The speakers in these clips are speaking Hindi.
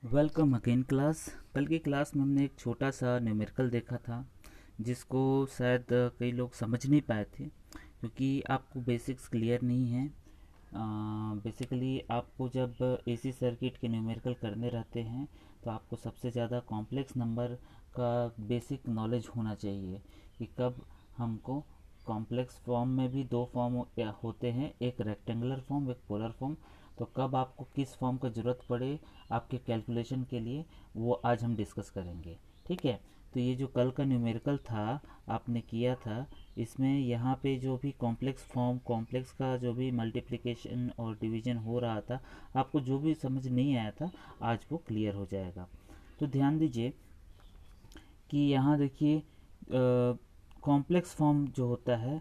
Welcome again class. कल की क्लास में हमने एक छोटा सा न्यूमेरिकल देखा था जिसको शायद कई लोग समझ नहीं पाए थे क्योंकि आपको बेसिक्स क्लियर नहीं है। बेसिकली आपको जब एसी सर्किट के न्यूमेरिकल करने रहते हैं तो आपको सबसे ज़्यादा कॉम्प्लेक्स नंबर का बेसिक नॉलेज होना चाहिए कि कब हमको कॉम्प्लेक्स फॉर्म में भी दो फॉर्म होते हैं, एक रेक्टेंगुलर फॉर्म एक पोलर फॉर्म। तो कब आपको किस फॉर्म का ज़रूरत पड़े आपके कैलकुलेशन के लिए वो आज हम डिस्कस करेंगे। ठीक है, तो ये जो कल का न्यूमेरिकल था आपने किया था, इसमें यहाँ पे जो भी कॉम्प्लेक्स फॉर्म कॉम्प्लेक्स का जो भी मल्टीप्लिकेशन और डिवीजन हो रहा था, आपको जो भी समझ नहीं आया था आज वो क्लियर हो जाएगा। तो ध्यान दीजिए कि यहाँ देखिए कॉम्प्लेक्स फॉर्म जो होता है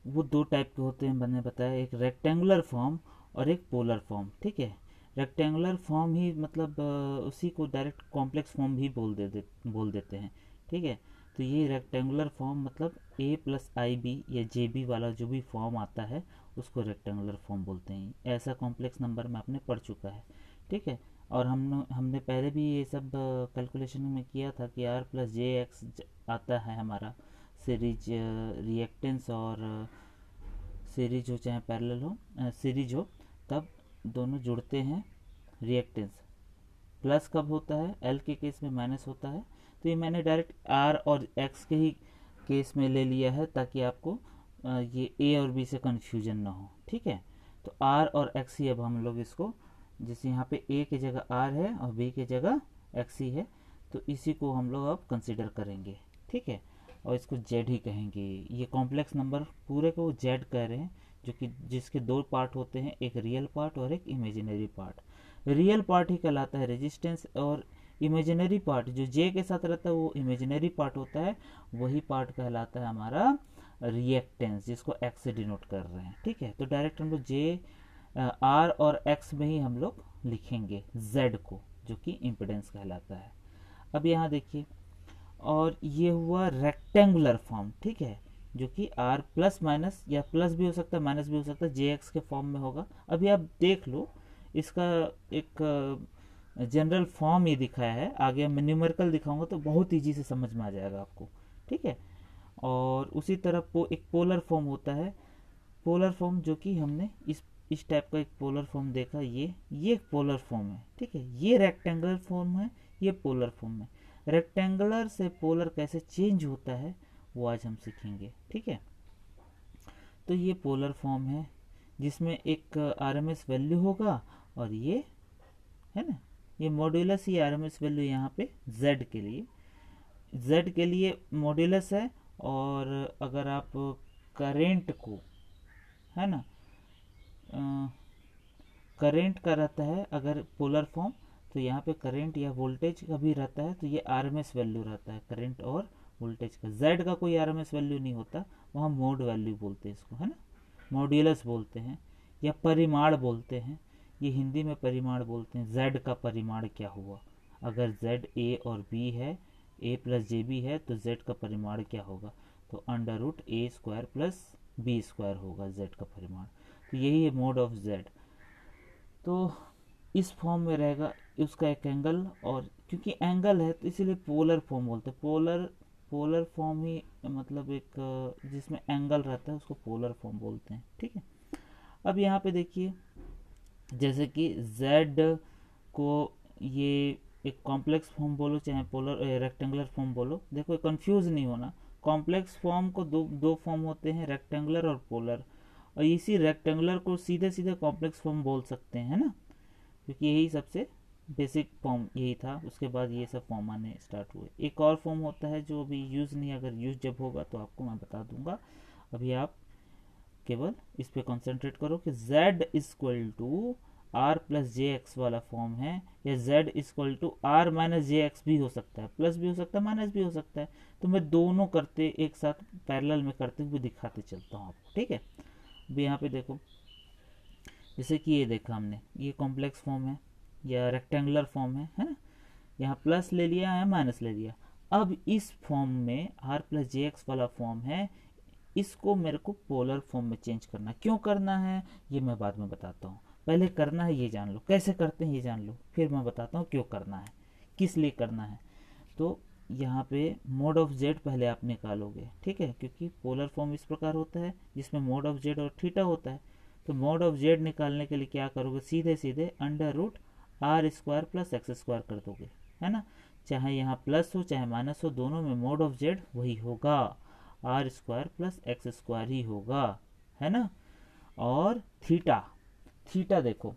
वो दो टाइप के होते हैं, मैंने बताया, एक रेक्टेंगुलर फॉर्म और एक पोलर फॉर्म। ठीक है, रेक्टेंगुलर फॉर्म ही मतलब उसी को डायरेक्ट कॉम्प्लेक्स फॉर्म भी बोल देते हैं। ठीक है, तो ये रेक्टेंगुलर फॉर्म मतलब a प्लस आई बी या जे बी वाला जो भी फॉर्म आता है उसको रेक्टेंगुलर फॉर्म बोलते हैं। ऐसा कॉम्प्लेक्स नंबर में आपने पढ़ चुका है। ठीक है, और हमने पहले भी ये सब कैलकुलेशन में किया था कि r प्लस जे एक्स आता है हमारा सीरीज रिएक्टेंस, और सीरीज हो चाहे पैरेलल हो, सीरीज हो तब दोनों जुड़ते हैं रिएक्टेंस। प्लस कब होता है, एल के केस में माइनस होता है। तो ये मैंने डायरेक्ट आर और एक्स के ही केस में ले लिया है ताकि आपको ये ए और बी से कन्फ्यूजन ना हो। ठीक है, तो आर और एक्स ही अब हम लोग इसको, जैसे यहाँ पे ए की जगह आर है और बी की जगह एक्स ही है, तो इसी को हम लोग अब कंसिडर करेंगे। ठीक है, और इसको जेड ही कहेंगे। ये कॉम्प्लेक्स नंबर पूरे को जेड कह रहे हैं, जो कि जिसके दो पार्ट होते हैं, एक रियल पार्ट और एक इमेजिनरी पार्ट। रियल पार्ट ही कहलाता है रेजिस्टेंस, और इमेजिनरी पार्ट जो जे के साथ रहता है वो इमेजिनरी पार्ट होता है, वही पार्ट कहलाता है हमारा रिएक्टेंस, जिसको एक्स से डिनोट कर रहे हैं। ठीक है, तो डायरेक्ट हम लोग जे आर और एक्स में ही हम लोग लिखेंगे जेड को, जो कि इम्पिडेंस कहलाता है। अब यहाँ देखिए, और ये हुआ रेक्टेंगुलर फॉर्म। ठीक है, जो कि आर प्लस माइनस, या प्लस भी हो सकता है माइनस भी हो सकता है, जे एक्स के फॉर्म में होगा। अभी आप देख लो, इसका एक जनरल फॉर्म ये दिखाया है, आगे मैं न्यूमेरिकल दिखाऊंगा तो बहुत ईजी से समझ में आ जाएगा आपको। ठीक है, और उसी तरह एक पोलर फॉर्म होता है। पोलर फॉर्म जो कि हमने इस टाइप का एक पोलर फॉर्म देखा, ये एक पोलर फॉर्म है। ठीक है, ये रेक्टेंगुलर फॉर्म है, ये पोलर फॉर्म है। रेक्टेंगुलर से पोलर कैसे चेंज होता है वो आज हम सीखेंगे। ठीक है, तो ये पोलर फॉर्म है जिसमें एक आरएमएस वैल्यू होगा, और ये है ना, ये मॉड्यूलस ही आरएमएस वैल्यू यहाँ पे जेड के लिए मॉड्यूलस है। और अगर आप करेंट को, है ना, करेंट का रहता है अगर पोलर फॉर्म, तो यहाँ पे करंट या वोल्टेज का भी रहता है, तो ये आरएमएस वैल्यू रहता है करंट और वोल्टेज का। जेड का कोई आरएमएस वैल्यू नहीं होता, वहाँ मोड वैल्यू बोलते हैं इसको, है ना, मॉड्यूलस बोलते हैं या परिमाण बोलते हैं। ये हिंदी में परिमाण बोलते हैं। जेड का परिमाण क्या हुआ, अगर जेड ए और बी है, ए प्लस जे बी है, तो जेड का परिमाण क्या होगा, तो अंडर रूट ए स्क्वायर प्लस बी स्क्वायर होगा जेड का परिमाण। तो यही है मोड ऑफ जेड। तो इस फॉर्म में रहेगा उसका एक एंगल, और क्योंकि एंगल है तो इसीलिए पोलर फॉर्म बोलते हैं। पोलर फॉर्म ही मतलब एक जिसमें एंगल रहता है उसको पोलर फॉर्म बोलते हैं। ठीक है, अब यहाँ पे देखिए, जैसे कि z को ये एक कॉम्प्लेक्स फॉर्म बोलो चाहे पोलर रेक्टेंगुलर फॉर्म बोलो, देखो कंफ्यूज नहीं होना। कॉम्प्लेक्स फॉर्म को दो फॉर्म होते हैं, रेक्टेंगुलर और पोलर, और इसी रेक्टेंगुलर को सीधे सीधे कॉम्प्लेक्स फॉर्म बोल सकते हैं, है ना, क्योंकि यही सबसे बेसिक फॉर्म यही था। उसके बाद ये सब फॉर्म आने स्टार्ट हुए। एक और फॉर्म होता है जो अभी यूज़ नहीं, अगर यूज़ जब होगा तो आपको मैं बता दूंगा। अभी आप केवल इस पे कंसंट्रेट करो कि z equal to r plus j x वाला फॉर्म है, या z equal to r minus j x भी हो सकता है, प्लस भी हो सकता है माइनस भी हो सकता है। तो मैं दोनों करते एक साथ पैरेलल में करते हुए दिखाते चलता हूँ आपको। ठीक है, अभी यहाँ पे देखो, जैसे कि ये देखा हमने, ये कॉम्प्लेक्स फॉर्म है या रेक्टेंगुलर फॉर्म है ना, यहाँ प्लस ले लिया या माइनस ले लिया। अब इस फॉर्म में आर प्लस जे एक्स वाला फॉर्म है, इसको मेरे को पोलर फॉर्म में चेंज करना। क्यों करना है ये मैं बाद में बताता हूँ, पहले करना है ये जान लो, कैसे करते हैं ये जान लो, फिर मैं बताता हूँ क्यों करना है, किस लिए करना है। तो यहाँ पे मोड ऑफ जेड पहले आप निकालोगे, ठीक है, क्योंकि पोलर फॉर्म इस प्रकार होता है जिसमें मोड ऑफ जेड और थीटा होता है। तो मोड ऑफ जेड निकालने के लिए क्या करोगे, सीधे सीधे under root r square plus x square कर दोगे, है ना। चाहे यहाँ प्लस हो चाहे माइनस हो, दोनों में मोड ऑफ जेड वही होगा, r square plus x square ही होगा, है ना। और थीटा, थीटा देखो,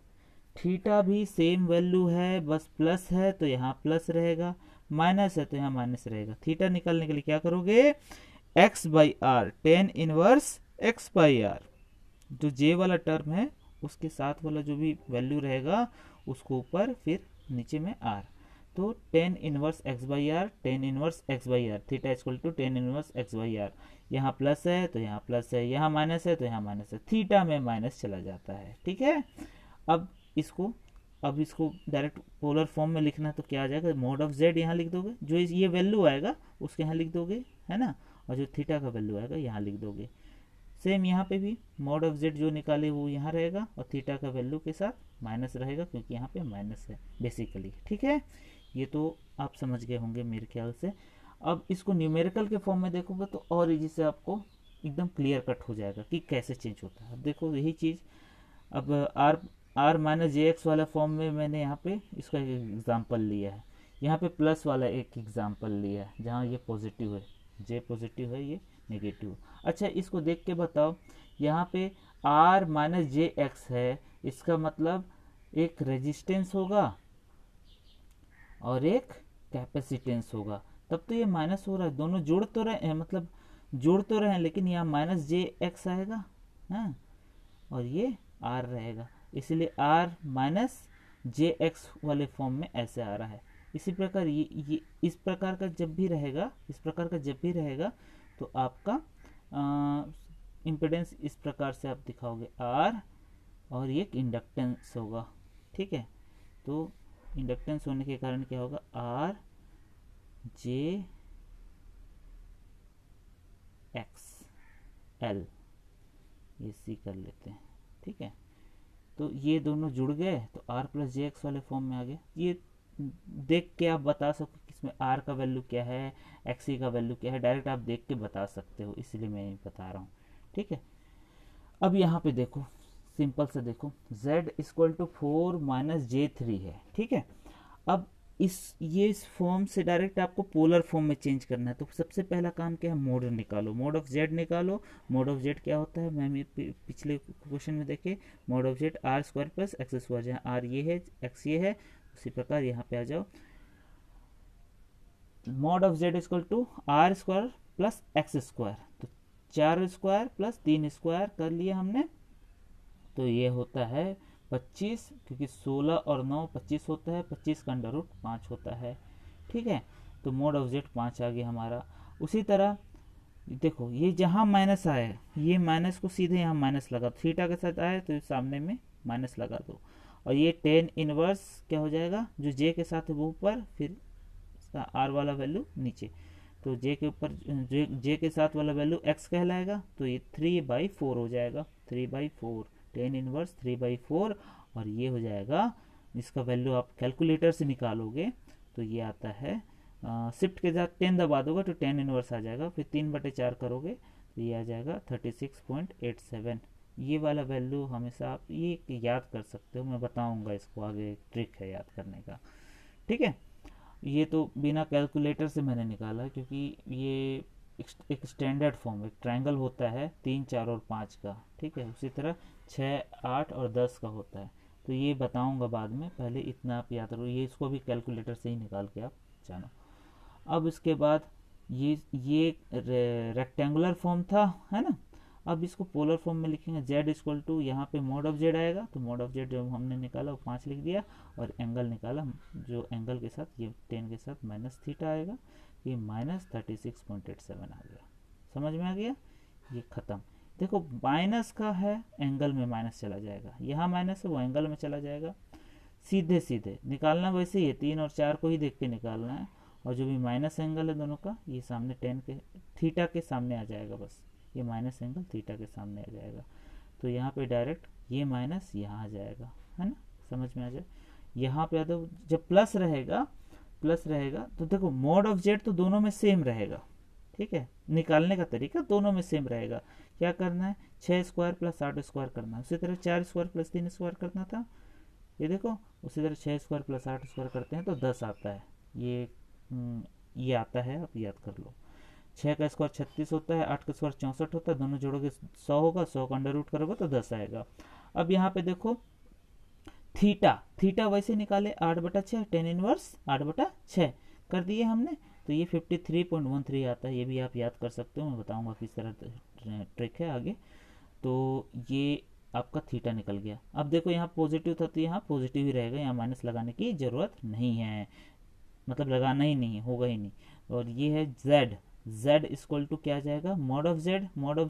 थीटा भी सेम वैल्यू है, बस प्लस है तो यहाँ प्लस रहेगा, माइनस है तो यहाँ माइनस रहेगा। थीटा निकालने के लिए क्या करोगे, x by r, tan inverse x by r, जो जे वाला टर्म है उसके साथ वाला जो भी वैल्यू रहेगा उसको ऊपर, फिर नीचे में आर। तो tan inverse x by r, tan inverse x by r, theta equal to tan inverse x by r. यहाँ प्लस है तो यहाँ प्लस है, यहाँ माइनस है तो यहाँ माइनस है, थीटा में माइनस चला जाता है, ठीक है। अब इसको डायरेक्ट पोलर फॉर्म में लिखना है तो क्या आ जाएगा, मोड ऑफ जेड यहाँ लिख दोगे, जो ये वैल्यू आएगा उसके यहाँ लिख दोगे, है ना, और जो थीटा का वैल्यू आएगा यहाँ लिख दोगे। सेम यहाँ पे भी मोड ऑफ जेड जो निकाले वो यहाँ रहेगा और थीटा का वैल्यू के साथ माइनस रहेगा, क्योंकि यहाँ पे माइनस है बेसिकली, ठीक है। ये तो आप समझ गए होंगे मेरे ख्याल से। अब इसको न्यूमेरिकल के फॉर्म में देखोगे तो और इजी से आपको एकदम क्लियर कट हो जाएगा कि कैसे चेंज होता है। अब देखो यही चीज़, अब आर माइनस जे एक्स वाला फॉर्म में मैंने यहाँ पे इसका एक एग्जाम्पल लिया है, यहाँ पे प्लस वाला एक एग्जाम्पल लिया है जहाँ ये पॉजिटिव है, जे पॉजिटिव है, ये नेगेटिव। अच्छा इसको देख के बताओ, यहाँ पे आर माइनस जे एक्स है, इसका मतलब एक रेजिस्टेंस होगा और एक कैपेसिटेंस होगा, तब तो ये माइनस हो रहा है, दोनों जुड़ तो रहे हैं, मतलब जुड़ तो रहे हैं, लेकिन यहाँ माइनस जे एक्स आएगा, हाँ, और ये आर रहेगा, इसलिए आर माइनस जे एक्स वाले फॉर्म में ऐसे आ रहा है। इसी प्रकार ये इस प्रकार का जब भी रहेगा, इस प्रकार का जब भी रहेगा तो आपका इम्पिडेंस इस प्रकार से आप दिखाओगे, आर और ये इंडक्टेंस होगा, ठीक है। तो इंडक्टेंस होने के कारण क्या होगा, आर जे एक्स एल, ये सी कर लेते हैं, ठीक है। तो ये दोनों जुड़ गए तो आर प्लस जे एक्स वाले फॉर्म में आ गए। ये देख के आप बता सको कि इसमें आर का वैल्यू क्या है, एक्स का वैल्यू क्या है, डायरेक्ट आप देख के बता सकते हो, इसलिए मैं ये बता रहा हूँ, ठीक है। अब यहाँ पे देखो, सिंपल से देखो, z इक्वल टू 4 माइनस जे 3 है, ठीक है। अब इस फॉर्म से डायरेक्ट आपको पोलर फॉर्म में चेंज करना है, तो सबसे पहला काम क्या है, मोड निकालो, मोड ऑफ जेड निकालो। मोड ऑफ जेड क्या होता है, मैं पिछले क्वेश्चन में देखे, mod of z r square plus x square, जहाँ आर ये है एक्स ये है, उसी प्रकार यहाँ पे आ जाओ, mod of z equal to r square plus x square, तो 4 स्क्वायर प्लस 3 स्क्वायर कर लिया हमने, तो ये होता है 25, क्योंकि 16 और 9 25 होता है, 25 का अंडर रूट 5 होता है, ठीक है। तो मोड ऑफ जेड 5 आ गया हमारा। उसी तरह देखो, ये जहाँ माइनस आया, ये माइनस को सीधे यहाँ माइनस लगा, थीटा के साथ आए तो सामने में माइनस लगा दो, और ये 10 इनवर्स क्या हो जाएगा, जो जे के साथ है वो ऊपर, फिर इसका आर वाला वैल्यू नीचे, तो जे के ऊपर जे के साथ वाला वैल्यू एक्स कहलाएगा, तो ये 3/4 हो जाएगा, 3/4, 10 इनवर्स 3/4, और ये हो जाएगा, इसका वैल्यू आप कैलकुलेटर से निकालोगे तो ये आता है, शिफ्ट के साथ 10 दबा दोगे तो 10 इनवर्स आ जाएगा, फिर 3/4 करोगे तो ये आ जाएगा 36.87। ये वाला वैल्यू हमेशा आप ये याद कर सकते हो, मैं बताऊंगा इसको आगे, एक ट्रिक है याद करने का, ठीक है। ये तो बिना कैलकुलेटर से मैंने निकाला, क्योंकि ये एक स्टैंडर्ड फॉर्म, एक ट्रायंगल होता है 3, 4 और 5 का, ठीक है। उसी तरह 6, 8 और 10 का होता है, तो ये बताऊंगा बाद में, पहले इतना आप याद रखो, ये इसको भी कैलकुलेटर से ही निकाल के आप जानो। अब इसके बाद ये रेक्टेंगुलर फॉर्म था, है ना। अब इसको पोलर फॉर्म में लिखेंगे, z इक्वल टू, यहाँ पे मोड ऑफ जेड आएगा, तो मोड ऑफ जेड जो हमने निकाला वो 5 लिख दिया, और एंगल निकाला, जो एंगल के साथ ये 10 के साथ माइनस थीटा आएगा, ये माइनस 36.87 आ गया, समझ में आ गया, ये खत्म। देखो माइनस का है, एंगल में माइनस चला जाएगा, यहाँ माइनस है वो एंगल में चला जाएगा, सीधे सीधे निकालना वैसे ही है, 3 और 4 को ही देख के निकालना है, और जो भी माइनस एंगल है दोनों का, ये सामने 10 के थीटा के सामने आ जाएगा, बस ये माइनस एंगल थीटा के सामने आ जाएगा, तो यहाँ पे डायरेक्ट ये माइनस यहाँ आ जाएगा, है ना, समझ में आ जाए। यहाँ पे तो जब प्लस रहेगा तो देखो मॉड ऑफ जेड तो दोनों में सेम रहेगा, ठीक है, निकालने का तरीका दोनों में सेम रहेगा। क्या करना है, 6 स्क्वायर प्लस 8 स्क्वायर करना है, उसी तरह 4 स्क्वायर प्लस 3 स्क्वायर करना था, ये देखो उसी तरह 6 स्क्वायर प्लस 8 स्क्वायर करते हैं तो 10 आता है, ये आता है, आप याद कर लो। 6 का स्क्वायर 36 होता है, 8 का स्क्वायर 64 होता है, दोनों जोड़ोगे 100 होगा, 100 का अंडर रूट करोगे तो 10 आएगा। अब यहाँ पे देखो थीटा वैसे निकाले 8/6 टेन इनवर्स 8/6 कर दिए हमने, तो ये 53.13 आता है। ये भी आप याद कर सकते हो, मैं बताऊंगा किस तरह ट्रिक है आगे। तो ये आपका थीटा निकल गया। अब देखो यहाँ पॉजिटिव था तो यहाँ पॉजिटिव ही रहेगा, यहाँ माइनस लगाने की जरूरत नहीं है, मतलब लगाना ही नहीं है, होगा ही नहीं। और ये है z इक्वल टू क्या आ जाएगा, मॉड ऑफ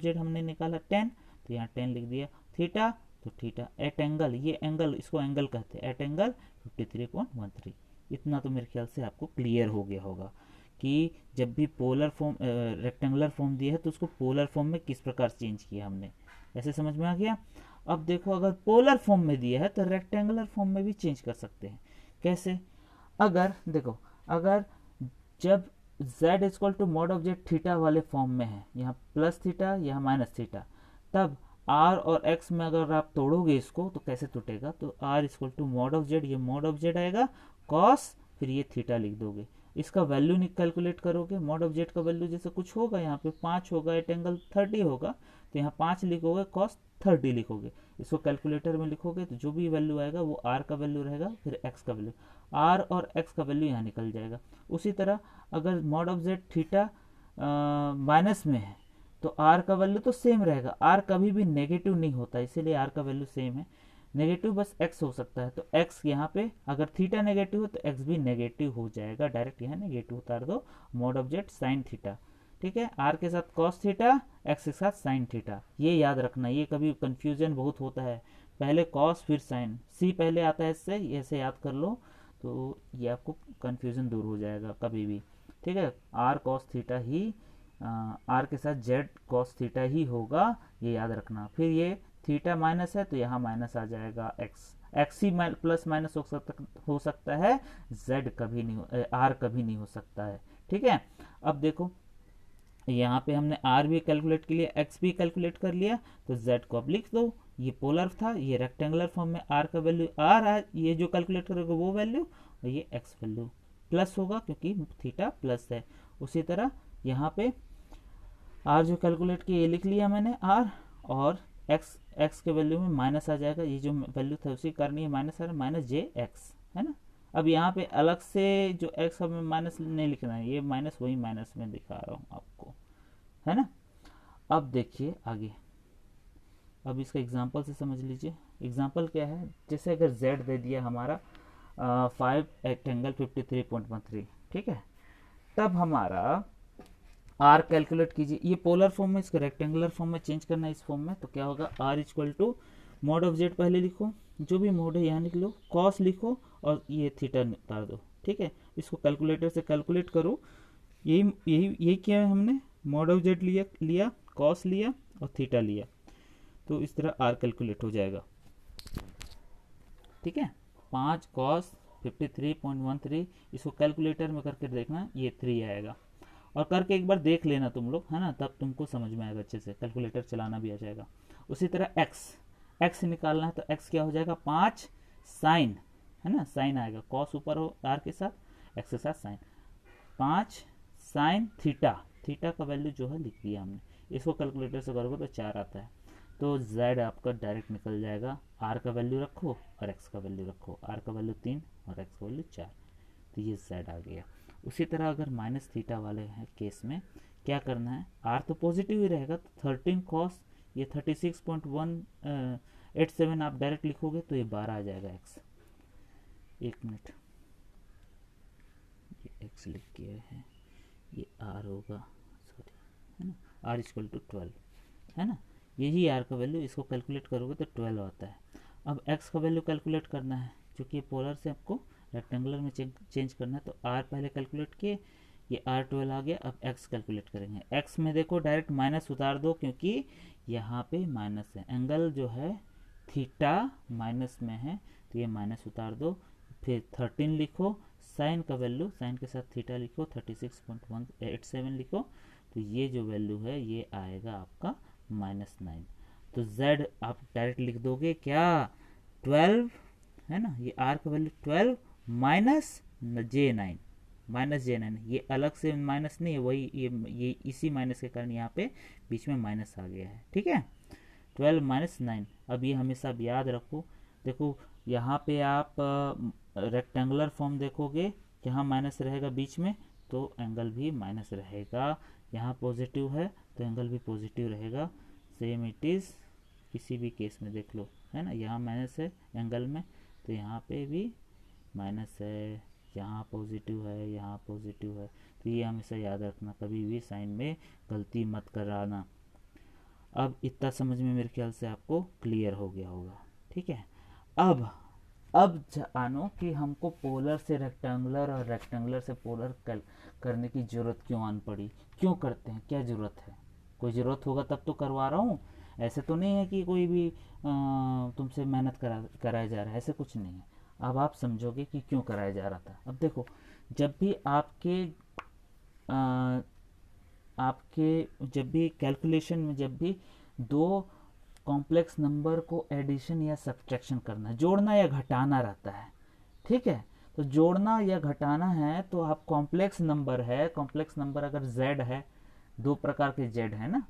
जेड हमने निकाला 10, तो यहाँ 10 लिख दिया। थीटा तो थीटा एट एंगल, ये एंगल इसको एंगल कहते हैं, एट एंगल 53.13। इतना तो मेरे ख्याल से आपको क्लियर हो गया होगा कि जब भी पोलर फॉर्म रेक्टेंगुलर फॉर्म दिया है तो उसको पोलर फॉर्म में किस प्रकार चेंज किया हमने, ऐसे समझ में आ गया। अब देखो अगर पोलर फॉर्म में दिया है तो रेक्टेंगुलर फॉर्म में भी चेंज कर सकते हैं। कैसे, अगर देखो अगर जब z equal to mod of z theta वाले फॉर्म में है, यहाँ प्लस थीटा यहाँ माइनस थीटा, तब r और x में अगर आप तोड़ोगे इसको तो कैसे टूटेगा, तो r equal to mod of z, ये मॉड ऑफ जेड आएगा, कॉस फिर ये थीटा लिख दोगे, इसका वैल्यू कैलकुलेट करोगे। मॉड ऑफ जेड का वैल्यू जैसे कुछ होगा, यहाँ पे 5 होगा, एट एंगल 30 होगा, तो यहाँ 5 लिखोगे, कॉस 30 लिखोगे, इसको कैलकुलेटर में लिखोगे तो जो भी वैल्यू आएगा वो r का वैल्यू रहेगा, फिर x का वैल्यू, r और x का वैल्यू यहाँ निकल जाएगा। उसी तरह अगर mod of z theta minus में है तो r का वैल्यू तो सेम रहेगा, r कभी भी नेगेटिव नहीं होता, इसीलिए r का वैल्यू सेम है, नेगेटिव बस x हो सकता है, तो x यहाँ पे अगर थीटा नेगेटिव हो तो x भी नेगेटिव हो जाएगा, डायरेक्ट यहाँ नेगेटिव उतार दो, mod of Z sine theta, ठीक है, r के साथ कॉस थीटा, x के साथ साइन थीटा, ये याद रखना, ये कभी कंफ्यूजन बहुत होता है, पहले कॉस फिर साइन, c पहले आता है इससे, ऐसे याद कर लो तो ये आपको कंफ्यूजन दूर हो जाएगा कभी भी, ठीक है। r कॉस थीटा ही r के साथ z कॉस थीटा ही होगा, ये याद रखना। फिर ये थीटा माइनस है तो यहाँ माइनस आ जाएगा x ही प्लस माइनस हो सकता है, z कभी नहीं, r कभी नहीं हो सकता है, ठीक है। अब देखो यहाँ पे हमने r भी कैलकुलेट कर लिया, x भी कैलकुलेट कर लिया, तो z को अब लिख दो, ये पोलर था, ये रेक्टेंगुलर फॉर्म में r का वैल्यू r, ये जो कैलकुलेट करोगे वो वैल्यू, और ये x वैल्यू प्लस होगा क्योंकि थीटा प्लस है। उसी तरह यहाँ पे r जो कैलकुलेट किया ये लिख लिया मैंने r, और x के वैल्यू में माइनस आ जाएगा, ये जो वैल्यू था उसी कारण ये माइनस आ रहा है, माइनस jx, है ना। अब यहाँ पे अलग से जो x हमें माइनस नहीं लिखना है, ये माइनस वही माइनस में दिखा रहा हूँ आपको, है ना। अब देखिए आगे, अब इसका एग्जांपल से समझ लीजिए। एग्जांपल क्या है, जैसे अगर z दे दिया हमारा 5 एट एंगल 53.13, ठीक है, तब हमारा r कैलकुलेट कीजिए, ये पोलर फॉर्म में, इसको रेक्टेंगुलर फॉर्म में चेंज करना है इस फॉर्म में, तो क्या होगा, r equal to mod of z पहले लिखो, जो भी मोड है यहाँ लिख लो, कॉस लिखो और ये थीटा उतार दो, ठीक है। इसको कैलकुलेटर से कैलकुलेट करो, यही किया है हमने, मॉड ऑफ जेड लिया कॉस लिया और थीटा लिया, तो इस तरह r कैलकुलेट हो जाएगा, ठीक है। 5 कॉस 53.13, इसको कैलकुलेटर में करके देखना, ये 3 आएगा, और करके एक बार देख लेना तुम लोग, है ना, तब तुमको समझ में आएगा अच्छे से, कैलकुलेटर चलाना भी आ जाएगा। उसी तरह x निकालना है तो x क्या हो जाएगा, 5 साइन, है ना, साइन आएगा, कॉस ऊपर हो r के साथ, x के साथ साइन, 5 साइन थीटा का वैल्यू जो है लिख दिया हमने, इसको कैलकुलेटर से करोगे तो 4 आता है, तो z आपका डायरेक्ट निकल जाएगा, r का वैल्यू रखो और x का वैल्यू रखो, r का वैल्यू 3 और x का वैल्यू 4, तो ये z आ गया। उसी तरह अगर माइनस थीटा वाले हैं केस में क्या करना है, r तो पॉजिटिव ही रहेगा, तो 13 कॉस ये 36.187 आप डायरेक्ट लिखोगे तो ये 12 आ जाएगा x, एक मिनट, ये x लिख के है, ये r होगा, सॉरी, है ना, r इक्वल टू 12, है ना, यही r का वैल्यू, इसको कैलकुलेट करोगे तो 12 आता है। अब x का वैल्यू कैलकुलेट करना है, क्योंकि पोलर से आपको रेक्टेंगुलर में चेंज करना है, तो r पहले कैलकुलेट किए, ये r12 आ गया, अब x कैलकुलेट करेंगे। x में देखो डायरेक्ट माइनस उतार दो, क्योंकि यहाँ पे माइनस है, एंगल जो है थीटा माइनस में है, तो ये माइनस उतार दो, फिर 13 लिखो, साइन का वैल्यू, साइन के साथ थीटा लिखो, 36.187 लिखो, तो ये जो वैल्यू है ये आएगा आपका -9। तो z आप डायरेक्ट लिख दोगे क्या, 12 है ना, ये r का वैल्यू 12 माइनस j9, -j9, ये अलग से माइनस नहीं है, वही ये इसी माइनस के कारण यहाँ पे बीच में माइनस आ गया है, ठीक है। 12 - 9, अब ये हमेशा अब याद रखो। देखो यहाँ पे आप रेक्टेंगुलर फॉर्म देखोगे, यहाँ माइनस रहेगा बीच में तो एंगल भी माइनस रहेगा, यहाँ पॉजिटिव है तो एंगल भी पॉजिटिव रहेगा। सेम इट इज़ किसी भी केस में देख लो, है ना, यहाँ माइनस है एंगल में तो यहाँ पे भी माइनस है, यहाँ पॉजिटिव है, यहाँ पॉजिटिव है, तो ये हमेशा याद रखना, कभी भी साइन में गलती मत कराना। अब इतना समझ में मेरे ख्याल से आपको क्लियर हो गया होगा, ठीक है। अब जानो कि हमको पोलर से रेक्टेंगुलर और रेक्टेंगुलर से पोलर करने की ज़रूरत क्यों आन पड़ी, क्यों करते हैं, क्या ज़रूरत है, कोई ज़रूरत होगा तब तो करवा रहा हूँ, ऐसे तो नहीं है कि कोई भी तुमसे मेहनत कराया जा रहा है, ऐसे कुछ नहीं है। अब आप समझोगे कि क्यों कराया जा रहा था। अब देखो, जब भी जब भी कैलकुलेशन में जब भी दो कॉम्प्लेक्स नंबर को एडिशन या सब्ट्रैक्शन करना, जोड़ना या घटाना रहता है, ठीक है, तो जोड़ना या घटाना है तो आप कॉम्प्लेक्स नंबर है, कॉम्प्लेक्स नंबर अगर z है, दो प्रकार के z है ना,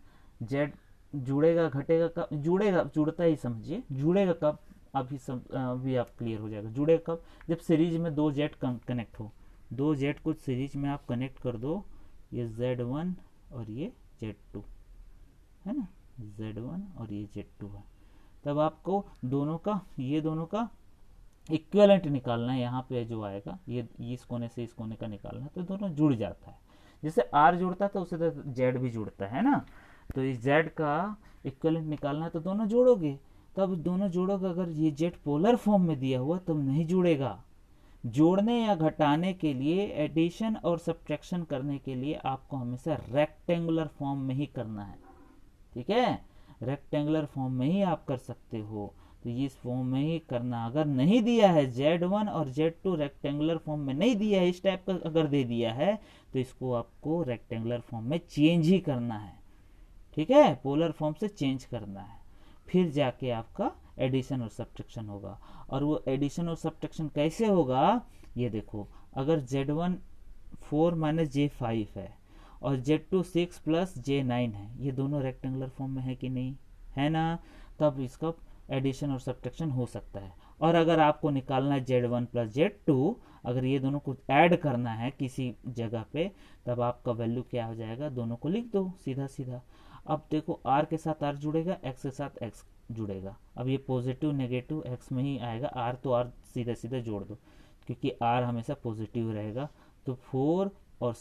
z जुड़ेगा घटेगा कब, जुड़ेगा, जुड़ता ही समझिए, जुड़ेगा कब, अभी आप क्लियर हो जाएगा, जुड़ेगा कब, जब सीरीज में दो z कनेक्ट हो, दो z को सीरीज में आप कनेक्ट कर दो, ये z1 और ये z2 है ना, z1 और ये z2 है, तब आपको दोनों का, ये दोनों का इक्विवेलेंट निकालना है, यहाँ पे जो आएगा ये इस कोने से इस कोने का निकालना है, तो दोनों जुड़ जाता है, जैसे r जुड़ता है तो उसी तरह z भी जुड़ता है ना, तो इस z का इक्विवेलेंट निकालना है तो दोनों जोड़ोगे, तब दोनों जोड़ोगे, अगर ये z पोलर फॉर्म में दिया हुआ तब नहीं जुड़ेगा। जोड़ने या घटाने के लिए, एडिशन और सब्ट्रैक्शन करने के लिए आपको हमेशा रेक्टेंगुलर फॉर्म में ही करना है, ठीक है, रेक्टेंगुलर फॉर्म में ही आप कर सकते हो, तो इस फॉर्म में ही करना। अगर नहीं दिया है z1 और z2 रेक्टेंगुलर फॉर्म में नहीं दिया है, इस टाइप का अगर दे दिया है तो इसको आपको रेक्टेंगुलर फॉर्म में चेंज ही करना है, ठीक है, पोलर फॉर्म से चेंज करना है, फिर जाके आपका एडिशन और सब्ट्रैक्शन होगा। और वो एडिशन और सब्ट्रैक्शन कैसे होगा, ये देखो, अगर z1 4 - j5 है और z2 6 + j9 है, ये दोनों रेक्टेंगुलर फॉर्म में है कि नहीं, है ना, तब इसका एडिशन और सब्ट्रैक्शन हो सकता है। और अगर आपको निकालना है z1 + z2, अगर ये दोनों को ऐड करना है किसी जगह पे, तब आपका वैल्यू क्या हो जाएगा, दोनों को लिख दो सीधा सीधा। अब देखो, r के साथ r जुड़ेगा, x के साथ x जुड़ेगा, अब ये पॉजिटिव नेगेटिव x में ही आएगा, r तो r सीधा सीधा जोड़ दो, क्योंकि r हमेशा पॉजिटिव रहेगा, तो 4 और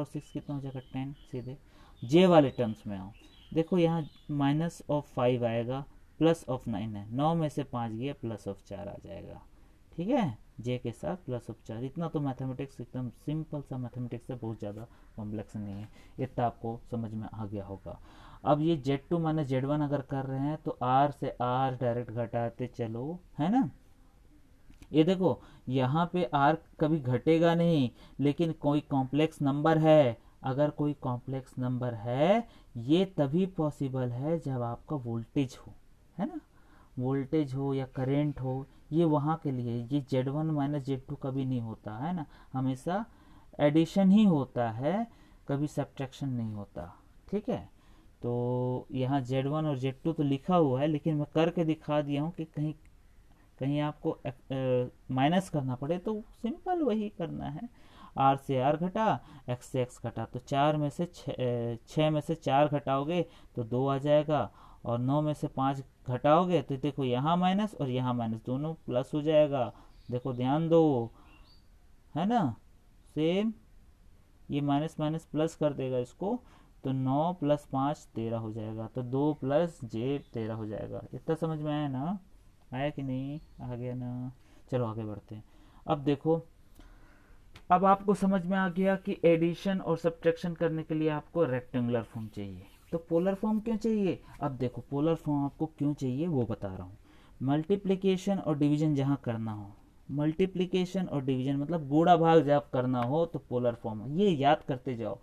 6 कितना हो जाएगा, 10, सीधे j वाले टर्म्स में आओ, देखो यहाँ -5 आएगा, +9 है, 9 में से 5 गया, +4 आ जाएगा, ठीक है, j के साथ +4। इतना तो मैथमेटिक्स एकदम सिंपल सा मैथमेटिक्स है, बहुत ज़्यादा कॉम्प्लेक्स नहीं है, इतना आपको समझ में आ गया होगा। अब ये z2 - z1 अगर कर रहे हैं तो r से r डायरेक्ट घटाते चलो, है ना, ये देखो यहाँ पे r कभी घटेगा नहीं, लेकिन कोई कॉम्प्लेक्स नंबर है, अगर कोई कॉम्प्लेक्स नंबर है, ये तभी पॉसिबल है जब आपका वोल्टेज हो, है ना, वोल्टेज हो या करंट हो, ये वहाँ के लिए, ये z1 - z2 कभी नहीं होता है ना, हमेशा एडिशन ही होता है, कभी सब्ट्रैक्शन नहीं होता, ठीक है। तो यहाँ z1 और z2 तो लिखा हुआ है, लेकिन मैं करके दिखा दिया हूँ कि कहीं कहीं आपको माइनस करना पड़े तो सिंपल वही करना है, r से r घटा, x से x घटा, तो 4 में से 6 में से 4 घटाओगे तो 2 आ जाएगा, और 9 में से 5 घटाओगे तो देखो यहाँ माइनस और यहाँ माइनस, दोनों प्लस हो जाएगा, देखो ध्यान दो, है ना, सेम, ये माइनस माइनस प्लस कर देगा इसको, तो 9 + 5 13 हो जाएगा, तो 2 + j 13 हो जाएगा। इतना समझ में आया ना, आया कि नहीं, आ गया ना, चलो आगे बढ़ते हैं। अब देखो, अब आपको समझ में आ गया कि एडिशन और सब्ट्रैक्शन करने के लिए आपको रेक्टेंगुलर फॉर्म चाहिए, तो पोलर फॉर्म क्यों चाहिए। अब देखो, पोलर फॉर्म आपको क्यों चाहिए वो बता रहा हूँ। मल्टीप्लिकेशन और डिवीजन जहाँ करना हो, मल्टीप्लिकेशन और डिवीजन मतलब गुणा भाग जब करना हो तो पोलर फॉर्म, ये याद करते जाओ।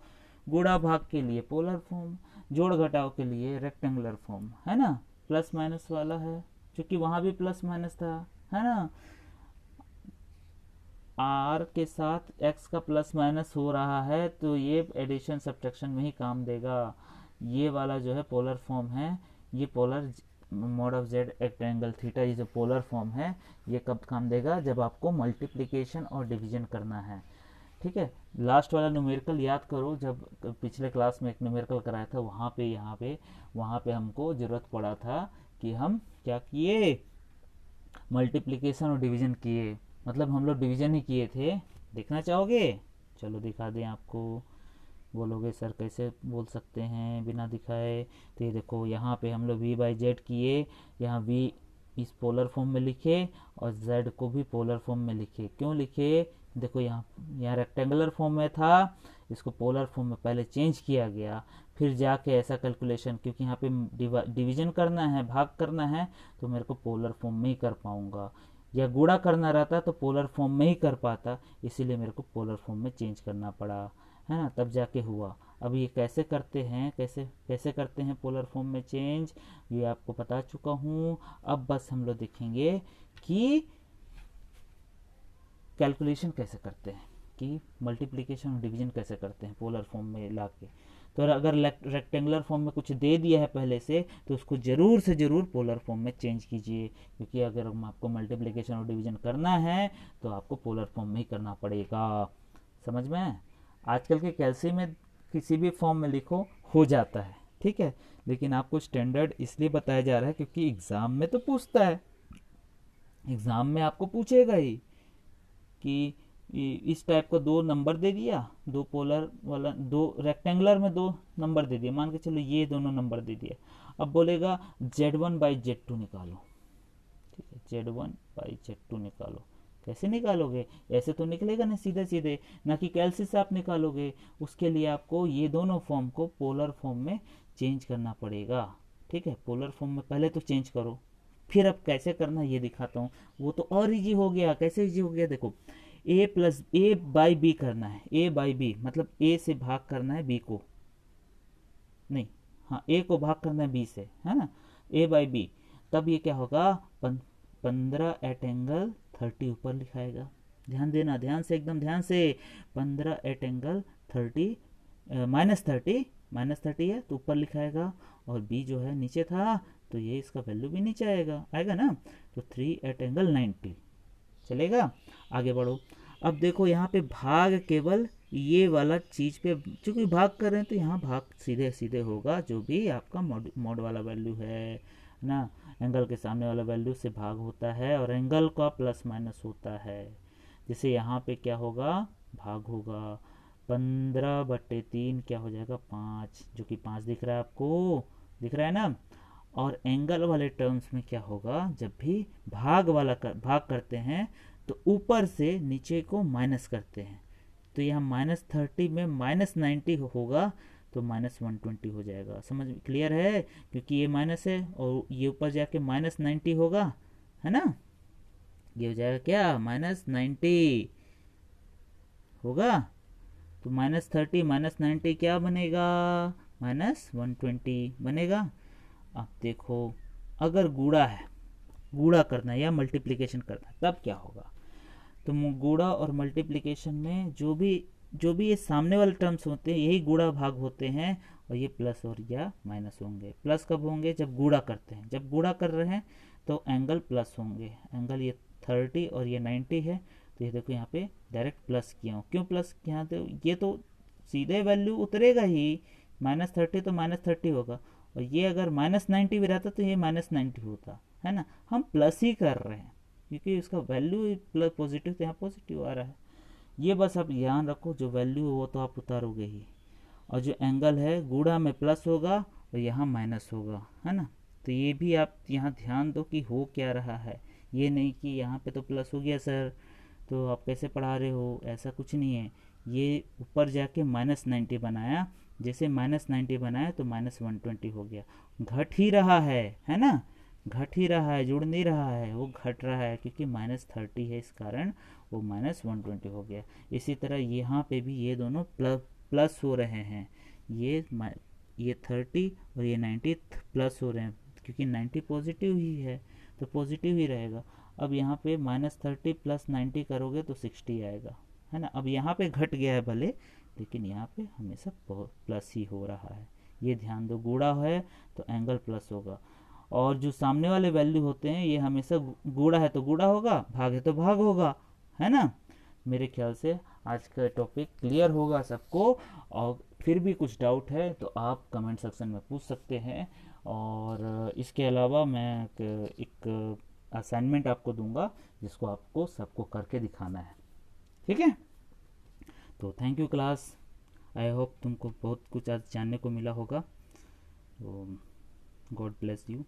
गुणा भाग के लिए पोलर फॉर्म, जोड़ घटाव के लिए रेक्टेंगुलर फॉर्म, है ना। प्लस माइनस वाला है, क्योंकि वहां भी प्लस माइनस था, है ना। आर के साथ एक्स का प्लस माइनस हो रहा है तो ये एडिशन सब्ट्रैक्शन में ही काम देगा। ये वाला जो है पोलर फॉर्म है, ये polar mode of Z rectangle theta, ये जो पोलर फॉर्म है ये कब काम देगा, जब आपको मल्टीप्लिकेशन और डिवीजन करना है। ठीक है, लास्ट वाला न्यूमेरिकल याद करो, जब पिछले क्लास में एक न्यूमेरिकल कराया था वहाँ पे हमको ज़रूरत पड़ा था कि हम क्या किए, मल्टीप्लिकेशन और डिवीजन किए। मतलब हम लोग डिवीजन ही किए थे। देखना चाहोगे? चलो दिखा दें आपको। बोलोगे सर कैसे बोल सकते हैं बिना दिखाए? तो ये देखो, यहाँ पे हम लोग v बाई जेड किए, यहाँ v इस पोलर फॉर्म में लिखे और z को भी पोलर फॉर्म में लिखे। क्यों लिखे? देखो यहाँ रेक्टेंगुलर फॉर्म में था, इसको पोलर फॉर्म में पहले चेंज किया गया, फिर जाके ऐसा कैलकुलेशन, क्योंकि यहाँ पे डिवीजन करना है, भाग करना है, तो मेरे को पोलर फॉर्म में ही कर पाऊंगा, या गुणा करना रहता तो पोलर फॉर्म में ही कर पाता, इसीलिए मेरे को पोलर फॉर्म में चेंज करना पड़ा, है ना, तब जाके हुआ। अब ये कैसे करते हैं, कैसे करते हैं पोलर फॉर्म में चेंज, ये आपको बता चुका हूँ। अब बस हम लोग देखेंगे कि कैलकुलेशन कैसे करते हैं, कि मल्टीप्लिकेशन और डिवीजन कैसे करते हैं पोलर फॉर्म में ला के। तो अगर रेक्टेंगुलर फॉर्म में कुछ दे दिया है पहले से, तो उसको ज़रूर से ज़रूर पोलर फॉर्म में चेंज कीजिए, क्योंकि अगर आपको मल्टीप्लिकेशन और डिवीजन करना है तो आपको पोलर फॉर्म में ही करना पड़ेगा। समझ में? आजकल के कैल्सी में किसी भी फॉर्म में लिखो हो जाता है, ठीक है, लेकिन आपको स्टैंडर्ड इसलिए बताया जा रहा है क्योंकि एग्ज़ाम में तो पूछता है, एग्ज़ाम में आपको पूछेगा ही कि इस टाइप का दो नंबर दे दिया, दो पोलर वाला, दो रेक्टेंगुलर में दो नंबर दे दिया, मान के चलो ये दोनों नंबर दे दिया। अब बोलेगा Z1 बाई Z2 निकालो, ठीक है, Z1 बाई Z2 निकालो। कैसे निकालोगे? ऐसे तो निकलेगा नहीं सीधे सीधे, ना कि कैलसी से आप निकालोगे। उसके लिए आपको ये दोनों फॉर्म को पोलर फॉर्म में चेंज करना पड़ेगा, ठीक है। पोलर फॉर्म में पहले तो चेंज करो, फिर अब कैसे करना ये दिखाता हूँ। वो तो और इजी हो गया। कैसे इजी हो गया? देखो, a बाई बी करना है, a बाई बी मतलब a से भाग करना है b को, नहीं, हाँ, a को भाग करना है b से, है ना, a बाई बी। तब ये क्या होगा, 15 एट एंगल 30 ऊपर लिखाएगा। ध्यान देना, ध्यान से, एकदम ध्यान से। 15 एट एंगल 30 -30 है तो ऊपर लिखाएगा, और b जो है नीचे था तो ये इसका वैल्यू भी नीचे आएगा ना, तो 3 एट एंगल 90 चलेगा। आगे बढ़ो। अब देखो यहाँ पे भाग केवल ये वाला चीज पे, चूंकि भाग कर रहे हैं तो यहाँ भाग सीधे सीधे होगा, जो भी आपका मोड वाला वैल्यू है ना, एंगल के सामने वाला वैल्यू से भाग होता है, और एंगल का प्लस माइनस होता है। जैसे यहाँ पे क्या होगा, भाग होगा 15/3 क्या हो जाएगा 5, जो कि 5 दिख रहा है आपको, दिख रहा है ना। और एंगल वाले टर्म्स में क्या होगा, जब भी भाग करते हैं तो ऊपर से नीचे को माइनस करते हैं, तो यहाँ -30 में -90 होगा तो -120 हो जाएगा। समझ क्लियर है? क्योंकि ये माइनस है और ये ऊपर जाके -90 होगा, है ना, ये हो जाएगा क्या, -90 होगा, तो -30 -90 क्या बनेगा, -120 बनेगा। अब देखो, अगर गुणा करना है या मल्टीप्लिकेशन करना है तब क्या होगा, तो गुणा और मल्टीप्लिकेशन में जो भी ये सामने वाले टर्म्स होते हैं यही गुणा भाग होते हैं, और ये प्लस और या माइनस होंगे। प्लस कब होंगे, जब गुणा करते हैं, जब गुणा कर रहे हैं तो एंगल प्लस होंगे। एंगल ये 30 और ये 90 है, तो ये देखो यहाँ पे डायरेक्ट प्लस किया हूँ। क्यों प्लस किया? तो ये तो सीधे वैल्यू उतरेगा ही, -30 तो -30 होगा, और ये अगर -90 भी रहता तो ये -90 होता, है ना। हम प्लस ही कर रहे हैं क्योंकि इसका वैल्यू प्लस पॉजिटिव, तो यहाँ पॉजिटिव आ रहा है। ये बस आप ध्यान रखो, जो वैल्यू हो वो तो आप उतारोगे ही, और जो एंगल है गुणा में प्लस होगा और यहाँ माइनस होगा, है ना। तो ये भी आप यहाँ ध्यान दो कि हो क्या रहा है, ये नहीं कि यहाँ पे तो प्लस हो गया सर तो आप कैसे पढ़ा रहे हो, ऐसा कुछ नहीं है। ये ऊपर जाके -90 बनाया, जैसे -90 बनाया तो -120 हो गया, घट ही रहा है ना। घट ही रहा है, जुड़ नहीं रहा है, वो घट रहा है क्योंकि -30 है, इस कारण वो -120 हो गया। इसी तरह यहाँ पे भी ये दोनों प्लस हो रहे हैं, ये ये 30 और ये 90 प्लस हो रहे हैं क्योंकि 90 पॉजिटिव ही है तो पॉजिटिव ही रहेगा। अब यहाँ पे -30 + 90 करोगे तो 60 आएगा, है ना। अब यहाँ पे घट गया है भले, लेकिन यहाँ पे हमेशा प्लस ही हो रहा है, ये ध्यान दो। गुणा है तो एंगल प्लस होगा, और जो सामने वाले वैल्यू होते हैं ये हमेशा गुणा है तो गुणा होगा, भाग है तो भाग होगा, है ना। मेरे ख्याल से आज का टॉपिक क्लियर होगा सबको, और फिर भी कुछ डाउट है तो आप कमेंट सेक्शन में पूछ सकते हैं। और इसके अलावा मैं एक असाइनमेंट आपको दूंगा जिसको आपको सबको करके दिखाना है, ठीक है। तो thank you class, I hope तुमको बहुत कुछ आज जानने को मिला होगा। तो गॉड ब्लेस यू।